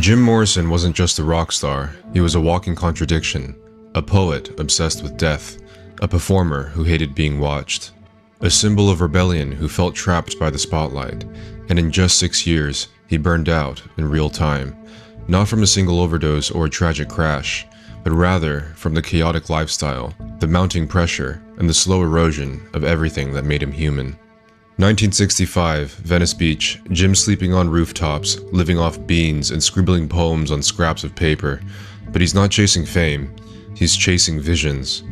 Jim Morrison wasn't just a rock star, he was a walking contradiction, a poet obsessed with death, a performer who hated being watched, a symbol of rebellion who felt trapped by the spotlight, and in just 6 years, he burned out in real time, not from a single overdose or a tragic crash, but rather from the chaotic lifestyle, the mounting pressure, and the slow erosion of everything that made him human. 1965, Venice Beach, Jim sleeping on rooftops, living off beans and scribbling poems on scraps of paper. But he's not chasing fame, he's chasing visions.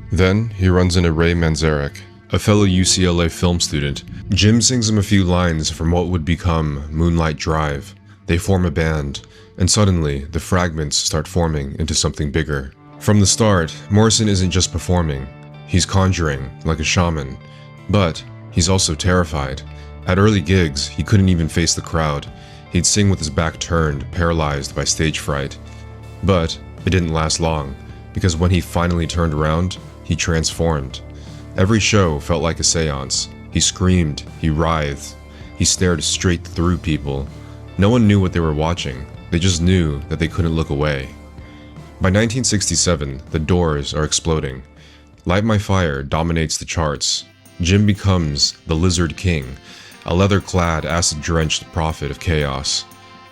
Then he runs into Ray Manzarek, a fellow UCLA film student. Jim sings him a few lines from what would become Moonlight Drive. They form a band, and suddenly the fragments start forming into something bigger. From the start, Morrison isn't just performing, he's conjuring like a shaman. But he's also terrified. At early gigs, he couldn't even face the crowd. He'd sing with his back turned, paralyzed by stage fright. But it didn't last long, because when he finally turned around, he transformed. Every show felt like a seance. He screamed, he writhed, he stared straight through people. No one knew what they were watching, they just knew that they couldn't look away. By 1967, the Doors are exploding. Light My Fire dominates the charts. Jim becomes the Lizard King, a leather-clad, acid-drenched prophet of chaos.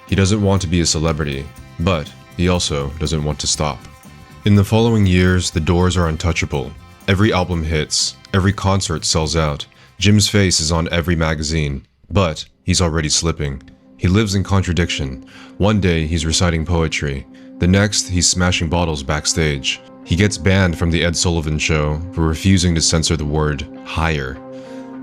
He doesn't want to be a celebrity, but he also doesn't want to stop. In the following years, the Doors are untouchable. Every album hits, every concert sells out. Jim's face is on every magazine, but he's already slipping. He lives in contradiction. One day, he's reciting poetry. The next, he's smashing bottles backstage. He gets banned from the Ed Sullivan Show for refusing to censor the word higher.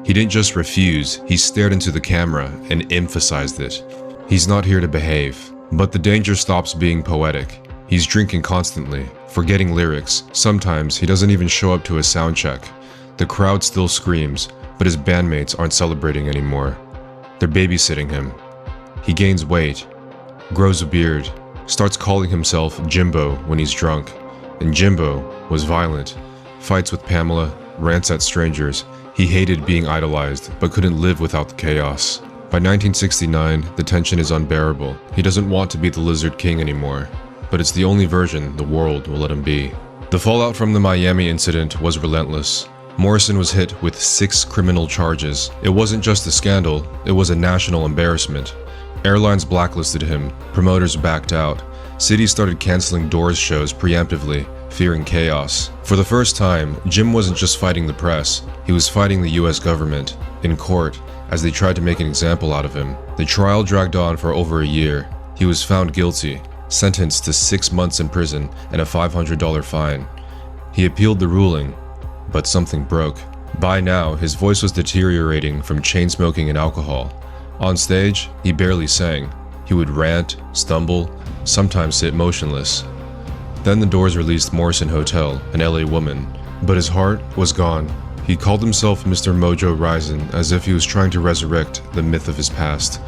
He didn't just refuse, he stared into the camera and emphasized it. He's not here to behave, but the danger stops being poetic. He's drinking constantly, forgetting lyrics. Sometimes he doesn't even show up to a sound check. The crowd still screams, but his bandmates aren't celebrating anymore. They're babysitting him. He gains weight, grows a beard, starts calling himself Jimbo when he's drunk. And Jimbo was violent, fights with Pamela, rants at strangers. He hated being idolized, but couldn't live without the chaos. By 1969, the tension is unbearable. He doesn't want to be the Lizard King anymore, but it's the only version the world will let him be. The fallout from the Miami incident was relentless. Morrison was hit with 6 criminal charges. It wasn't just a scandal, it was a national embarrassment. Airlines blacklisted him, promoters backed out. Cities started canceling Doors shows preemptively, fearing chaos. For the first time, Jim wasn't just fighting the press, he was fighting the US government, in court, as they tried to make an example out of him. The trial dragged on for over a year. He was found guilty, sentenced to 6 months in prison and a $500 fine. He appealed the ruling, but something broke. By now, his voice was deteriorating from chain smoking and alcohol. On stage, he barely sang. He would rant, stumble, sometimes sit motionless. Then the Doors released Morrison Hotel, an LA woman, but his heart was gone. He called himself Mr. Mojo Rising as if he was trying to resurrect the myth of his past,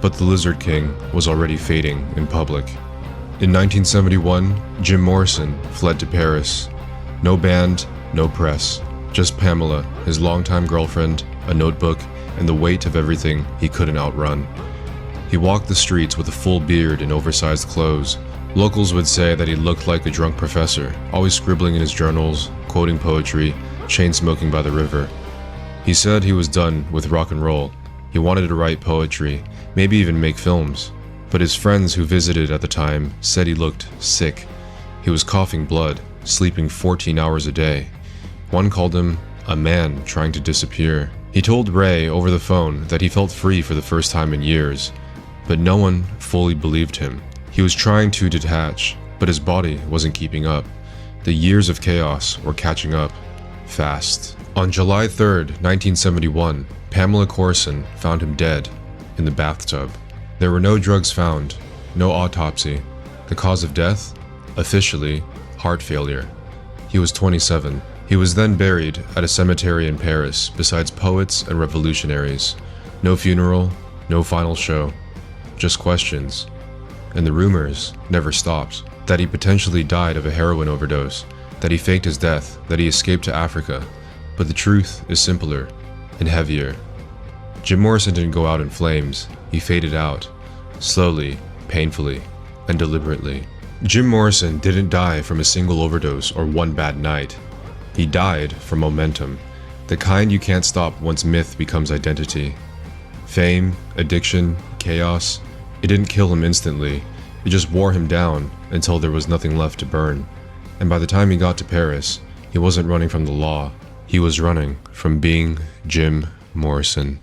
but the Lizard King was already fading in public. In 1971, Jim Morrison fled to Paris. No band, no press, just Pamela, his longtime girlfriend, a notebook, and the weight of everything he couldn't outrun. He walked the streets with a full beard and oversized clothes. Locals would say that he looked like a drunk professor, always scribbling in his journals, quoting poetry, chain smoking by the river. He said he was done with rock and roll. He wanted to write poetry, maybe even make films. But his friends who visited at the time said he looked sick. He was coughing blood, sleeping 14 hours a day. One called him a man trying to disappear. He told Ray over the phone that he felt free for the first time in years. But no one fully believed him. He was trying to detach, but his body wasn't keeping up. The years of chaos were catching up, fast. On July 3rd, 1971, Pamela Corson found him dead in the bathtub. There were no drugs found, no autopsy. The cause of death? Officially, heart failure. He was 27. He was then buried at a cemetery in Paris besides poets and revolutionaries. No funeral, no final show. Just questions. And the rumors never stopped. That he potentially died of a heroin overdose, that he faked his death, that he escaped to Africa. But the truth is simpler and heavier. Jim Morrison didn't go out in flames, he faded out. Slowly, painfully. and deliberately. Jim Morrison didn't die from a single overdose or one bad night. He died from momentum, the kind you can't stop once myth becomes identity. Fame, addiction, chaos, it didn't kill him instantly, it just wore him down until there was nothing left to burn. And by the time he got to Paris, he wasn't running from the law, he was running from being Jim Morrison.